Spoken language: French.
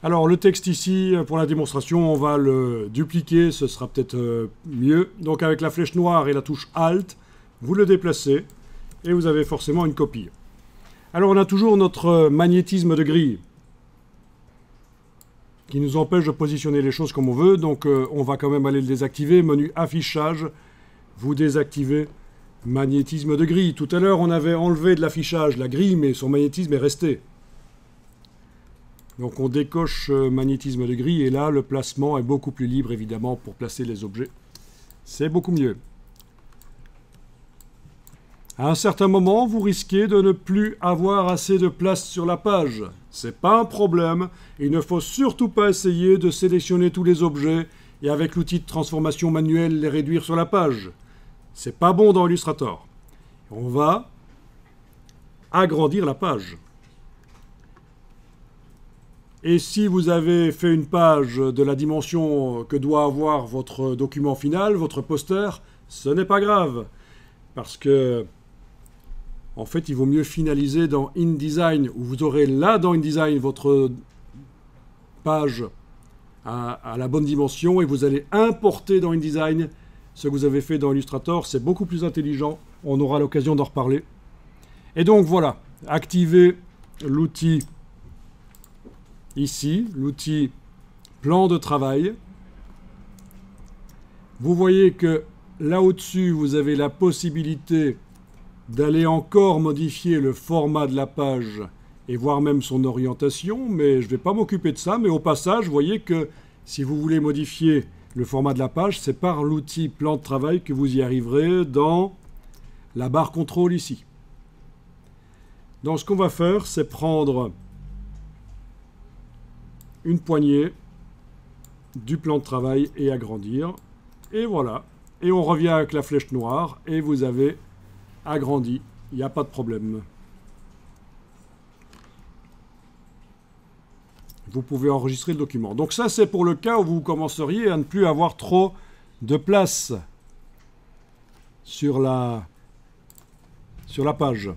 Alors le texte ici, pour la démonstration, on va le dupliquer, ce sera peut-être mieux. Donc avec la flèche noire et la touche Alt, vous le déplacez et vous avez forcément une copie. Alors on a toujours notre magnétisme de grille qui nous empêche de positionner les choses comme on veut, donc on va quand même aller le désactiver. Menu affichage, vous désactivez magnétisme de grille. Tout à l'heure on avait enlevé de l'affichage la grille, mais son magnétisme est resté. Donc on décoche magnétisme de grille et là le placement est beaucoup plus libre évidemment pour placer les objets. C'est beaucoup mieux. À un certain moment, vous risquez de ne plus avoir assez de place sur la page. C'est pas un problème. Il ne faut surtout pas essayer de sélectionner tous les objets et avec l'outil de transformation manuelle les réduire sur la page. C'est pas bon dans Illustrator. On va agrandir la page. Et si vous avez fait une page de la dimension que doit avoir votre document final, votre poster, ce n'est pas grave. Parce que en fait, il vaut mieux finaliser dans InDesign, où vous aurez là dans InDesign votre page à la bonne dimension, et vous allez importer dans InDesign ce que vous avez fait dans Illustrator. C'est beaucoup plus intelligent, on aura l'occasion d'en reparler. Et donc voilà, activez l'outil ici, l'outil plan de travail. Vous voyez que là au-dessus, vous avez la possibilité d'aller encore modifier le format de la page et voire même son orientation, mais je ne vais pas m'occuper de ça. Mais au passage, vous voyez que si vous voulez modifier le format de la page, c'est par l'outil plan de travail que vous y arriverez dans la barre contrôle ici. Donc ce qu'on va faire, c'est prendre une poignée du plan de travail et agrandir. Et voilà. Et on revient avec la flèche noire et vous avez agrandi, il n'y a pas de problème. Vous pouvez enregistrer le document. Donc ça, c'est pour le cas où vous commenceriez à ne plus avoir trop de place sur la page.